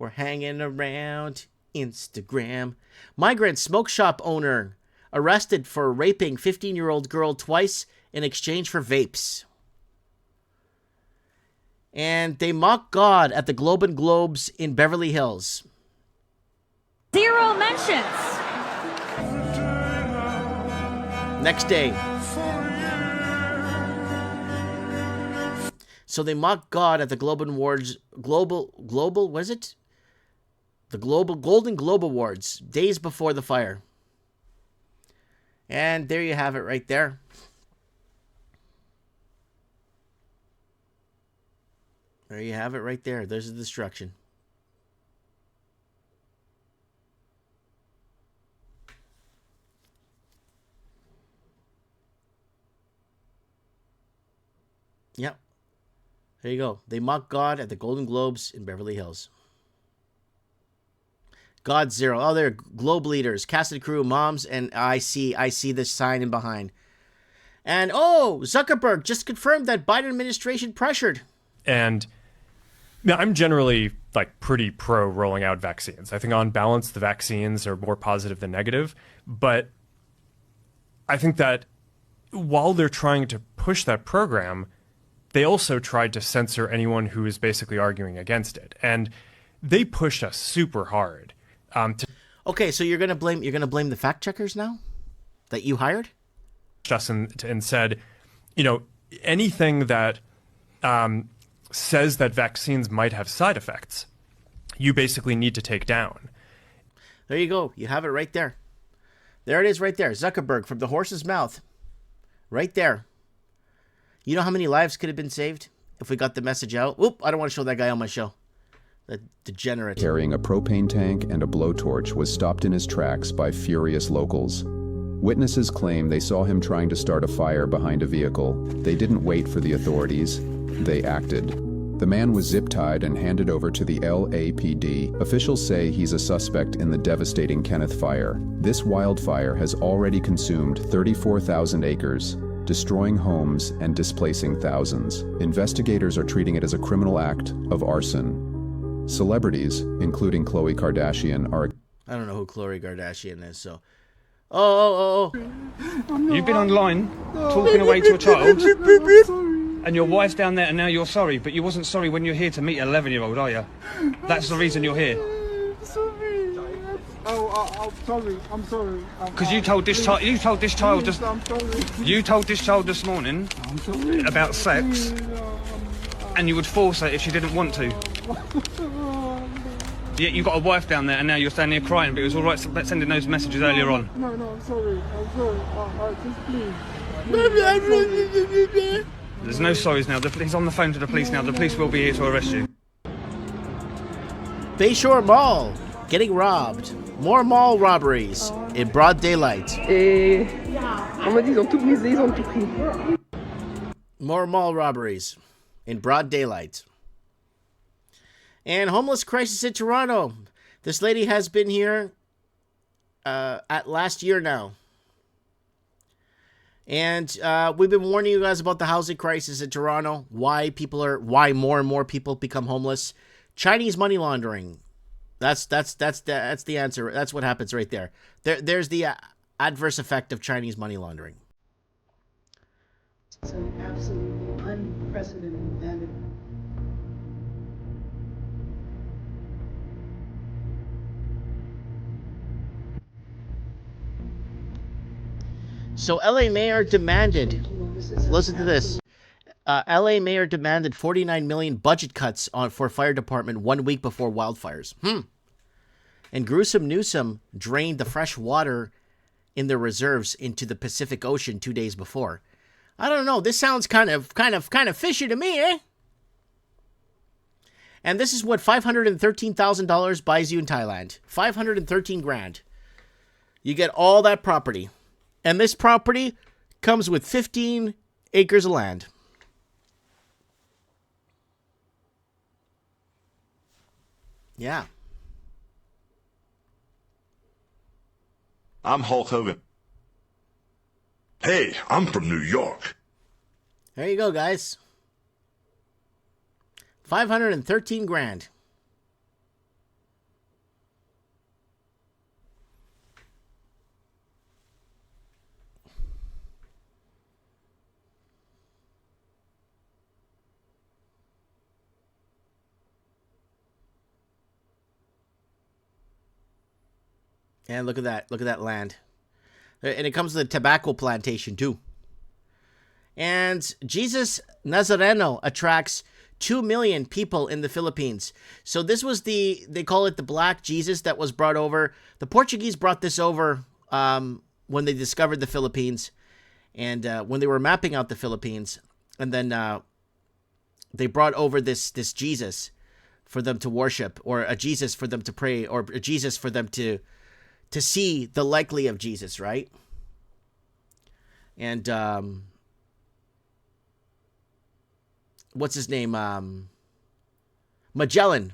We're hanging around Instagram. Migrant smoke shop owner arrested for raping 15-year-old girl twice in exchange for vapes. And they mock God at the Globe and Globes in Beverly Hills. 0 mentions. Next day. So they mock God at the Golden Globe Awards, days before the fire. And there you have it right there. There you have it right there. There's the destruction. Yep. There you go. They mock God at the Golden Globes in Beverly Hills. God Zero. Oh, they're Globe leaders, cast and crew, moms, and I see this sign in behind. And Zuckerberg just confirmed that Biden administration pressured. And now, I'm generally pretty pro rolling out vaccines. I think on balance, the vaccines are more positive than negative. But I think that while they're trying to push that program, they also tried to censor anyone who is basically arguing against it. And they pushed us super hard. Okay, so you're gonna blame the fact checkers now that you hired? Us and said, anything that says that vaccines might have side effects, you basically need to take down. There you go. You have it right there. There it is right there. Zuckerberg from the horse's mouth. Right there. You know how many lives could have been saved if we got the message out? Whoop, I don't want to show that guy on my show. That degenerate. Carrying a propane tank and a blowtorch was stopped in his tracks by furious locals. Witnesses claim they saw him trying to start a fire behind a vehicle. They didn't wait for the authorities. They acted. The man was zip-tied and handed over to the LAPD. Officials say he's a suspect in the devastating Kenneth fire. This wildfire has already consumed 34,000 acres, destroying homes and displacing thousands. Investigators are treating it as a criminal act of arson. Celebrities, including Khloe Kardashian, are... I don't know who Khloe Kardashian is, so... You've been online talking away to a child, and your wife's down there, and now you're sorry, but you wasn't sorry when you're here to meet an 11-year-old, are you? That's the reason you're here. I'm sorry. I'm sorry. Because you told this child. You told this child just. You told this child this morning about sex, and you would force her if she didn't want to. Yet you got a wife down there, and now you're standing here crying. But it was all right sending those messages earlier on. No, I'm sorry. Just please. There's no sorries now. He's on the phone to the police now. The police will be here to arrest you. Bayshore Mall getting robbed. More mall robberies in broad daylight. More mall robberies in broad daylight. And homeless crisis in Toronto. This lady has been here at last year now. And we've been warning you guys about the housing crisis in Toronto. Why more and more people become homeless. Chinese money laundering. That's the answer. That's what happens right there. There's the adverse effect of Chinese money laundering. It's an absolutely unprecedented event. So LA mayor demanded, listen to this. LA mayor demanded 49 million budget cuts for fire department 1 week before wildfires. And gruesome Newsom drained the fresh water in the reserves into the Pacific Ocean 2 days before. I don't know. This sounds kind of fishy to me, eh? And this is what $513,000 buys you in Thailand. 513 grand. You get all that property. And this property comes with 15 acres of land. Yeah. I'm Hulk Hogan. Hey, I'm from New York. There you go, guys. 513 grand. And look at that. Look at that land. And it comes with a tobacco plantation, too. And Jesus Nazareno attracts 2 million people in the Philippines. So this was they call it the Black Jesus that was brought over. The Portuguese brought this over when they discovered the Philippines. And when they were mapping out the Philippines. And then they brought over this Jesus for them to worship, or a Jesus for them to pray, or a Jesus for them to see the likely of Jesus, right? And what's his name? Magellan.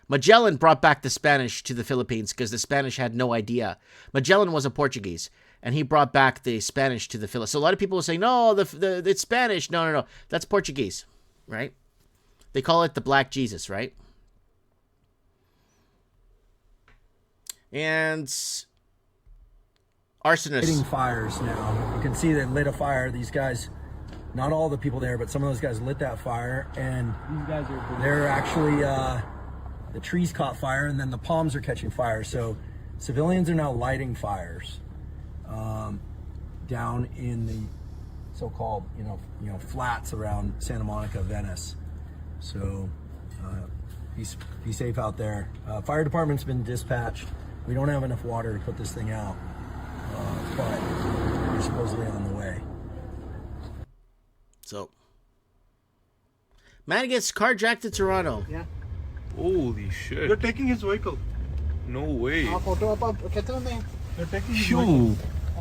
Magellan brought back the Spanish to the Philippines because the Spanish had no idea. Magellan was a Portuguese, and he brought back the Spanish to the Philippines. So a lot of people will say, no, it's Spanish. No. That's Portuguese, right? They call it the Black Jesus, right? And arsonists. Lighting fires now. You can see they lit a fire. These guys, not all the people there, but some of those guys lit that fire, and they're actually the trees caught fire, and then the palms are catching fire. So civilians are now lighting fires down in the so-called flats around Santa Monica, Venice. So be safe out there. Fire department's been dispatched. We don't have enough water to put this thing out, but we're supposedly on the way. So, man gets carjacked in Toronto. Yeah. Holy shit. You're taking his vehicle. No way. Photo They're taking his Phew.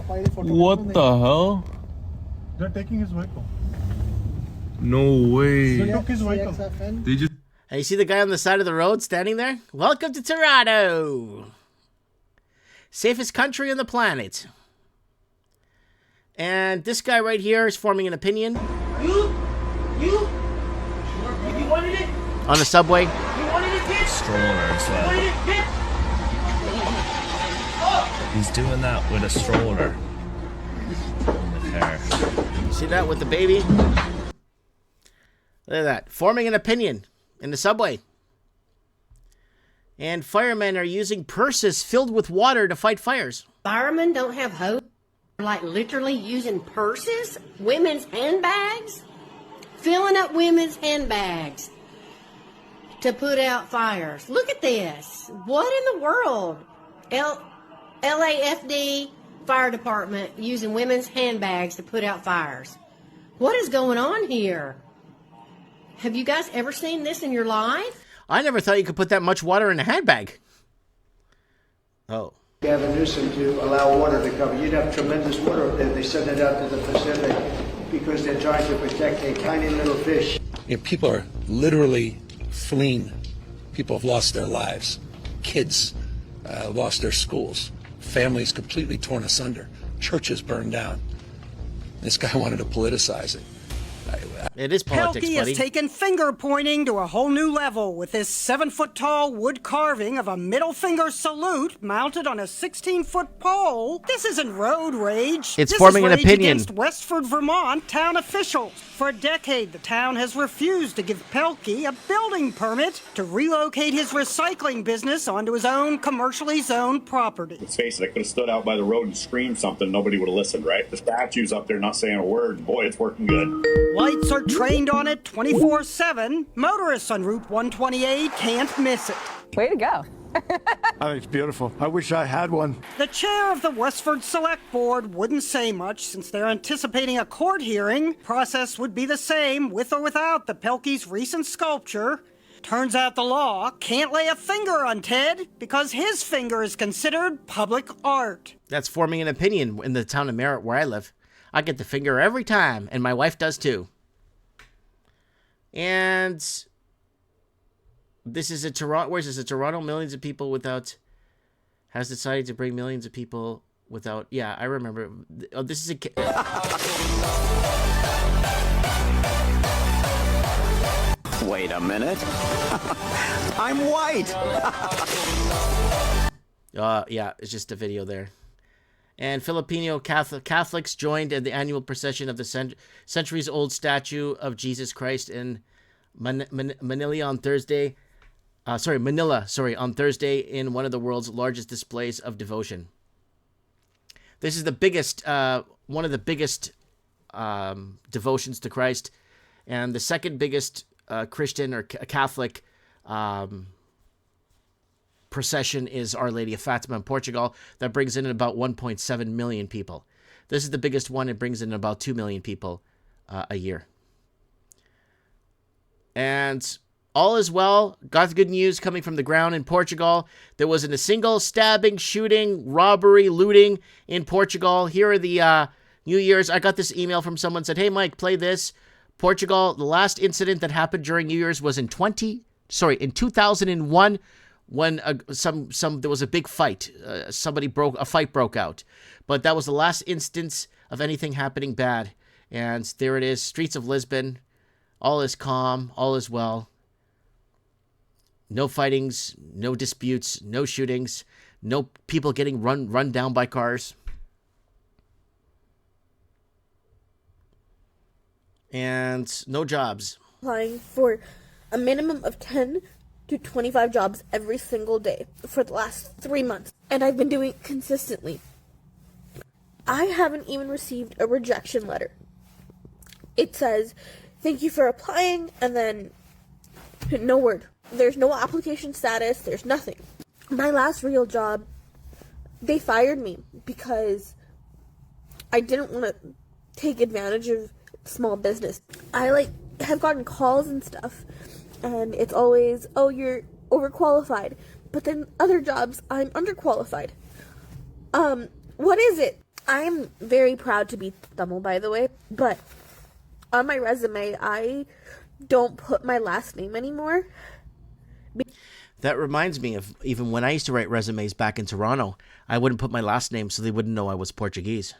vehicle. What the hell? They're taking his vehicle. No way. They took his vehicle. They just And you see the guy on the side of the road standing there? Welcome to Toronto. Safest country on the planet. And this guy right here is forming an opinion. You wanted it? On the subway. You wanted it, bitch? Stroller, so he's doing that with a stroller in the car. See that with the baby? Look at that. Forming an opinion in the subway. And firemen are using purses filled with water to fight fires. Firemen don't have hose? Like literally using purses? Women's handbags? Filling up women's handbags to put out fires. Look at this. What in the world? LAFD fire department using women's handbags to put out fires. What is going on here? Have you guys ever seen this in your life? I never thought you could put that much water in a handbag. Oh. Gavin Newsom to allow water to come. You'd have tremendous water up there. They send it out to the Pacific because they're trying to protect a tiny little fish. People are literally fleeing. People have lost their lives. Kids lost their schools. Families completely torn asunder. Churches burned down. This guy wanted to politicize it. It is politics, Pelkey buddy. has taken finger pointing to a whole new level with this 7-foot-tall wood carving of a middle finger salute mounted on a 16-foot pole. This isn't road rage. It's this forming is an rage opinion. against Westford, Vermont town officials. For a decade, the town has refused to give Pelkey a building permit to relocate his recycling business onto his own commercially zoned property. Let's face it, I could have stood out by the road and screamed something. Nobody would have listened, right? The statue's up there not saying a word. Boy, it's working good. Lights are trained on it 24/7. Motorists on Route 128 can't miss it. Way to go. Oh, it's beautiful. I wish I had one. The chair of the Westford Select Board wouldn't say much since they're anticipating a court hearing. Process would be the same with or without the Pelkey's recent sculpture. Turns out the law can't lay a finger on Ted because his finger is considered public art. That's forming an opinion in the town of Merritt where I live. I get the finger every time, and my wife does too. And this is a Toronto. Where's this? A Toronto. Millions of people without has decided to bring millions of people without. Yeah, I remember. Oh, this is a. Wait a minute. I'm white. Yeah, it's just a video there. And Filipino Catholics joined in the annual procession of the centuries-old statue of Jesus Christ in Manila on Thursday. On Thursday in one of the world's largest displays of devotion. This is the biggest, one of the biggest devotions to Christ, and the second biggest Christian or Catholic procession is Our Lady of Fatima in Portugal. That brings in about 1.7 million people. This is the biggest one. It brings in about 2 million people a year. And all is well. Got the good news coming from the ground in Portugal. There wasn't a single stabbing, shooting, robbery, looting in Portugal. Here are the New Year's. I got this email from someone said, "Hey, Mike, play this." Portugal, the last incident that happened during New Year's was in 2001 when there was a big fight. A fight broke out. But that was the last instance of anything happening bad. And there it is, streets of Lisbon. All is calm, all is well. No fightings, no disputes, no shootings, no people getting run down by cars. And no jobs. Applying for a minimum of 10 to 25 jobs every single day for the last 3 months. And I've been doing it consistently. I haven't even received a rejection letter. It says, "Thank you for applying," and then no word. There's no application status. There's nothing. My last real job, they fired me because I didn't want to take advantage of small business. I have gotten calls and stuff, and it's always, "Oh, you're overqualified." But then other jobs, I'm underqualified. What is it? I'm very proud to be Tamil, by the way, but on my resume, I don't put my last name anymore. That reminds me of even when I used to write resumes back in Toronto, I wouldn't put my last name so they wouldn't know I was Portuguese.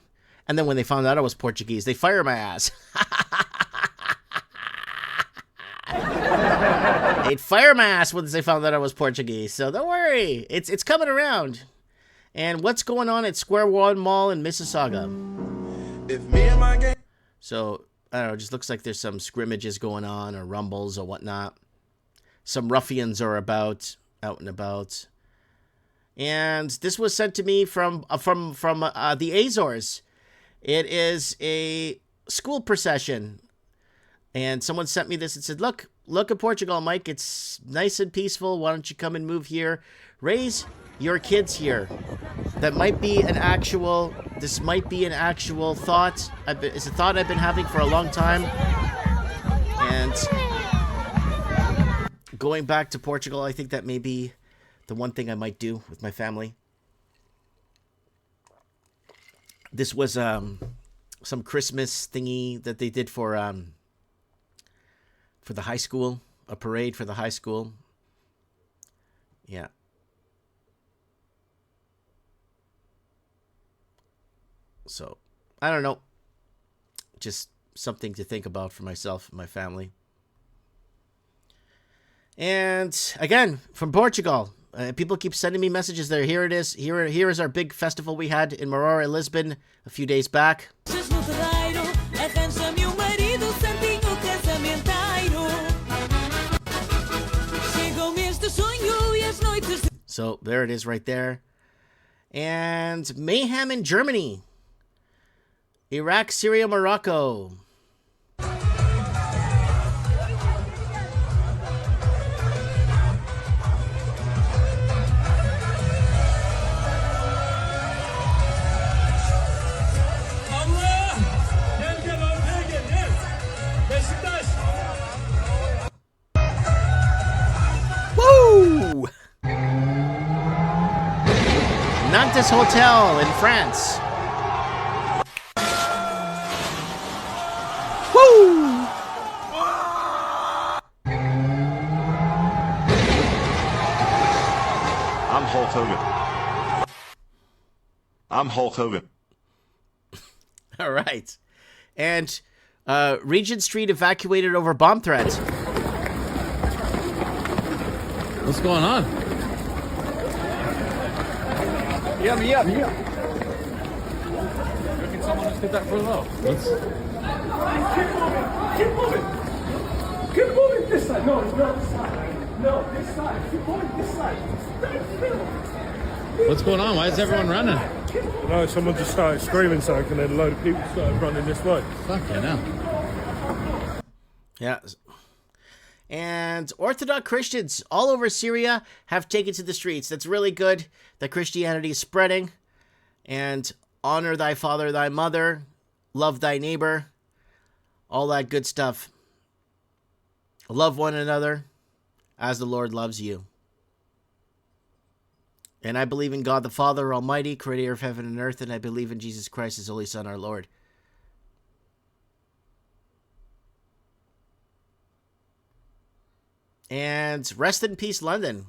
And then when they found out I was Portuguese, they fired my ass. They'd fire my ass once they found out I was Portuguese. So don't worry, it's coming around. And what's going on at Square One Mall in Mississauga? So I don't know, it just looks like there's some scrimmages going on or rumbles or whatnot. Some ruffians are out and about. And this was sent to me from the Azores. It is a school procession. And someone sent me this and said, look at Portugal, Mike. It's nice and peaceful. Why don't you come and move here? Raise your kids here. This might be an actual thought. It's a thought I've been having for a long time. And going back to Portugal, I think that may be the one thing I might do with my family. This was some Christmas thingy that they did for the high school, a parade for the high school. Yeah. So, I don't know. Just something to think about for myself and my family. And again, from Portugal, people keep sending me messages there. Here it is. Here is our big festival we had in Marora, Lisbon, a few days back. So there it is right there. And mayhem in Germany. Iraq, Syria, Morocco. Woo! Nantes Hotel in France. Woo! I'm Hulk Hogan. I'm Hulk Hogan. All right. And Regent Street evacuated over bomb threats. What's going on? Yeah. Reckon someone just did that for low. Keep moving this side. No, this side. No, this side. Keep moving this side. What's going on? Why is everyone running? No, someone just started screaming something and then a load of people started running this way. Fucking hell. Yeah. And Orthodox Christians all over Syria have taken to the streets. That's really good that Christianity is spreading. And honor thy father, thy mother, love thy neighbor, all that good stuff. Love one another as the Lord loves you. And I believe in God the Father Almighty, creator of heaven and earth, and I believe in Jesus Christ, his only Son, our Lord. And rest in peace, London.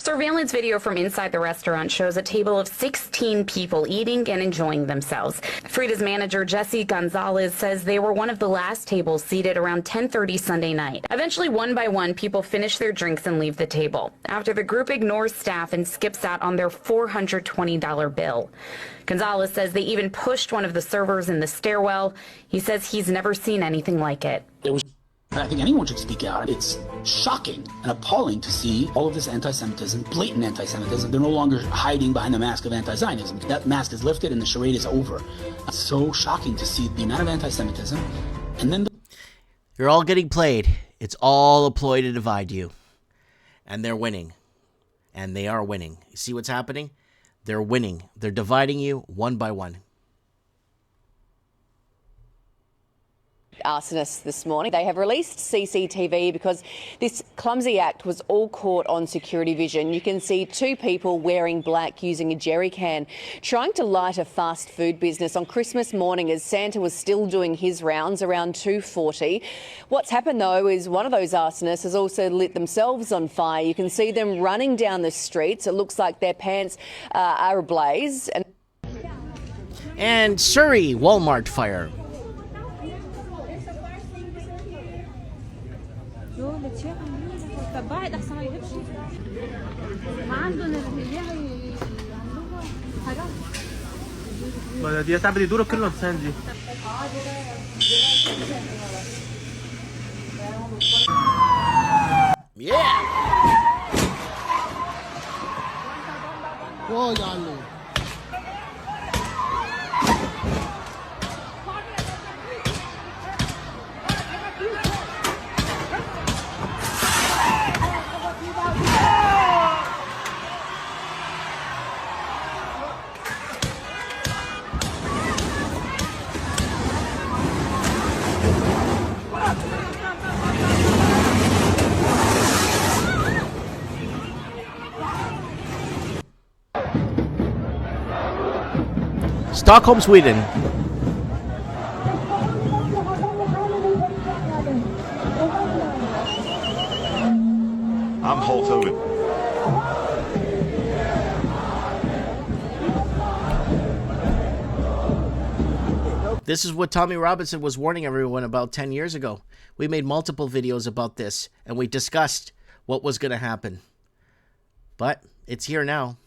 Surveillance video from inside the restaurant shows a table of 16 people eating and enjoying themselves. Frida's manager, Jesse Gonzalez, says they were one of the last tables seated around 10:30 Sunday night. Eventually, one by one, people finish their drinks and leave the table, after the group ignores staff and skips out on their $420 bill. Gonzalez says they even pushed one of the servers in the stairwell. He says he's never seen anything like it. I think anyone should speak out. It's shocking and appalling to see all of this anti-Semitism, blatant anti-Semitism. They're no longer hiding behind the mask of anti-Zionism. That mask is lifted and the charade is over. It's so shocking to see the amount of anti-Semitism. And then You're all getting played. It's all a ploy to divide you. And they're winning. And they are winning. You see what's happening? They're winning. They're dividing you one by one. Arsonists this morning. They have released CCTV because this clumsy act was all caught on security vision. You can see two people wearing black using a jerry can trying to light a fast food business on Christmas morning as Santa was still doing his rounds around 2:40. What's happened though is one of those arsonists has also lit themselves on fire. You can see them running down the streets. It looks like their pants are ablaze. And Surrey Walmart fire. دي تعبي دورك كله ساندي Yeah. Whoa, y'all. Stockholm, Sweden. I'm Hulk Hogan. This is what Tommy Robinson was warning everyone about 10 years ago. We made multiple videos about this, and we discussed what was going to happen. But it's here now.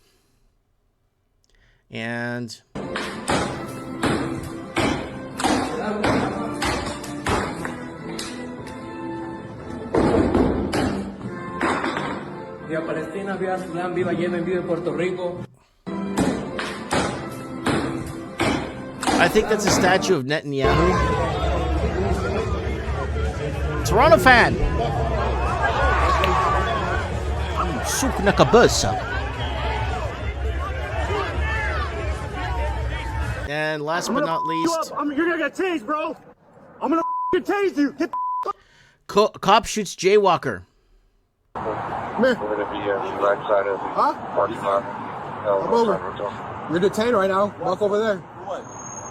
And Viva Palestina, viva Sudán, viva Yemen, viva Puerto Rico. I think that's a statue of Netanyahu. Toronto fan. Suk Nakabusa. And last but not least, You're gonna get tased, bro. I'm gonna tase you. Get cop shoots jaywalker. Come here. We're gonna be on the right side of the parking lot. Come over. You're detained right now. Walk over there.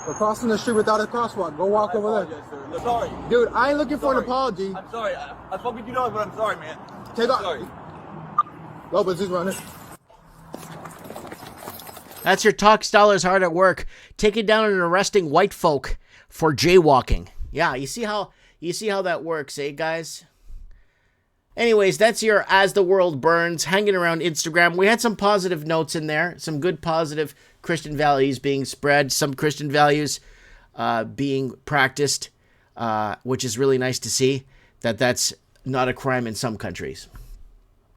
We're crossing the street without a crosswalk. Go walk over there. I'm sorry. Dude, I ain't looking for an apology. I'm sorry. I spoke with you know, but I'm sorry, man. Take off. Sorry. Lopez, he's running. That's your tax dollars hard at work, taking down and arresting white folk for jaywalking. Yeah, you see how that works, eh, guys? Anyways, that's your As the World Burns hanging around Instagram. We had some positive notes in there, some good positive Christian values being spread, some Christian values being practiced, which is really nice to see that that's not a crime in some countries.